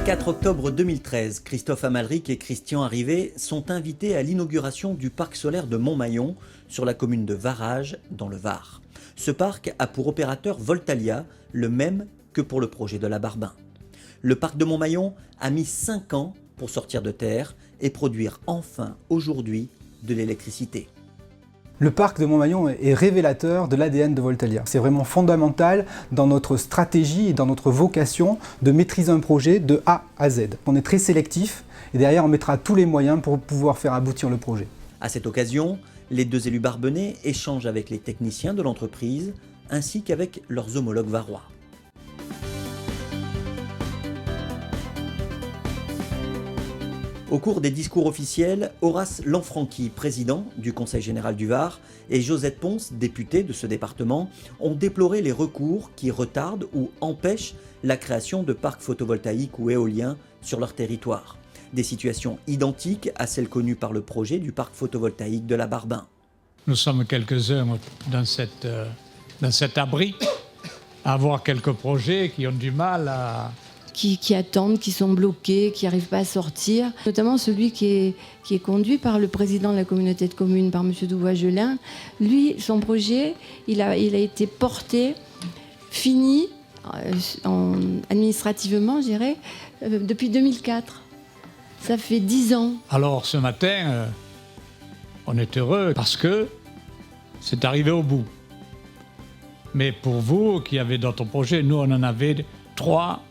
4 octobre 2013, Christophe Amalric et Christian Arrivé sont invités à l'inauguration du parc solaire de Montmaillon, sur la commune de Varage, dans le Var. Ce parc a pour opérateur Voltalia, le même que pour le projet de la Barbin. Le parc de Montmaillon a mis 5 ans pour sortir de terre et produire enfin aujourd'hui de l'électricité. Le parc de Montmaillon est révélateur de l'ADN de Voltalia. C'est vraiment fondamental dans notre stratégie et dans notre vocation de maîtriser un projet de A à Z. On est très sélectif et derrière on mettra tous les moyens pour pouvoir faire aboutir le projet. À cette occasion, les deux élus barbennais échangent avec les techniciens de l'entreprise ainsi qu'avec leurs homologues varois. Au cours des discours officiels, Horace Lanfranchi, président du Conseil général du Var, et Josette Ponce, députée de ce département, ont déploré les recours qui retardent ou empêchent la création de parcs photovoltaïques ou éoliens sur leur territoire. Des situations identiques à celles connues par le projet du parc photovoltaïque de la Barbin. Nous sommes quelques-uns dans cet abri à avoir quelques projets qui ont du mal à... Qui attendent, qui sont bloqués, qui n'arrivent pas à sortir. Notamment celui qui est conduit par le président de la communauté de communes, par M. Douvois-Gelin. Lui, son projet, il a été porté, fini, administrativement, je dirais, depuis 2004. Ça fait 10 ans. Alors ce matin, on est heureux parce que c'est arrivé au bout. Mais pour vous qui avez d'autres projets, nous on en avait 3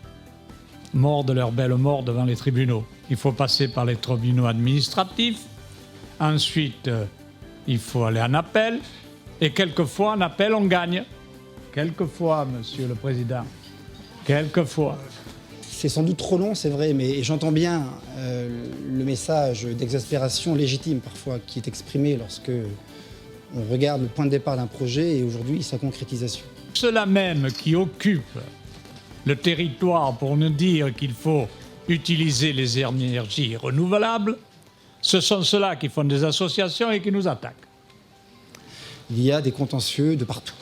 morts de leur belle mort devant les tribunaux. Il faut passer par les tribunaux administratifs, ensuite il faut aller en appel, et quelquefois en appel on gagne. Quelquefois, Monsieur le Président, quelquefois. C'est sans doute trop long, c'est vrai, mais j'entends bien le message d'exaspération légitime parfois qui est exprimé lorsque on regarde le point de départ d'un projet et aujourd'hui sa concrétisation. Ceux-là même qui occupent le territoire pour nous dire qu'il faut utiliser les énergies renouvelables, ce sont ceux-là qui font des associations et qui nous attaquent. Il y a des contentieux de partout.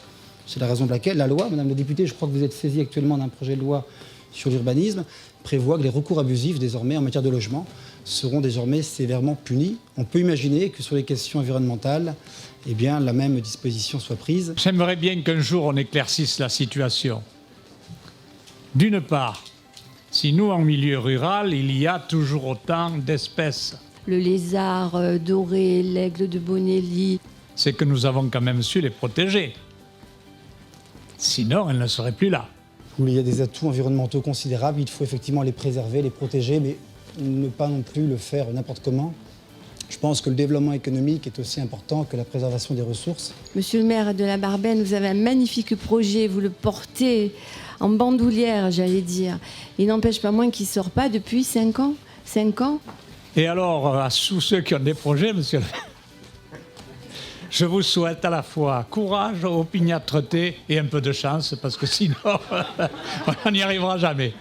C'est la raison pour laquelle la loi, Madame la députée, je crois que vous êtes saisie actuellement d'un projet de loi sur l'urbanisme, prévoit que les recours abusifs désormais en matière de logement seront désormais sévèrement punis. On peut imaginer que sur les questions environnementales, eh bien, la même disposition soit prise. J'aimerais bien qu'un jour on éclaircisse la situation. D'une part, si nous, en milieu rural, il y a toujours autant d'espèces. Le lézard doré, l'aigle de Bonelli. C'est que nous avons quand même su les protéger. Sinon, elles ne seraient plus là. Où il y a des atouts environnementaux considérables, il faut effectivement les préserver, les protéger, mais ne pas non plus le faire n'importe comment. Je pense que le développement économique est aussi important que la préservation des ressources. Monsieur le maire de la Barbenne, vous avez un magnifique projet, vous le portez en bandoulière, j'allais dire. Il n'empêche pas moins qu'il ne sort pas depuis 5 ans. 5 ans. Et alors, à tous ceux qui ont des projets, monsieur le maire, je vous souhaite à la fois courage, opiniâtreté et un peu de chance, parce que sinon, on n'y arrivera jamais.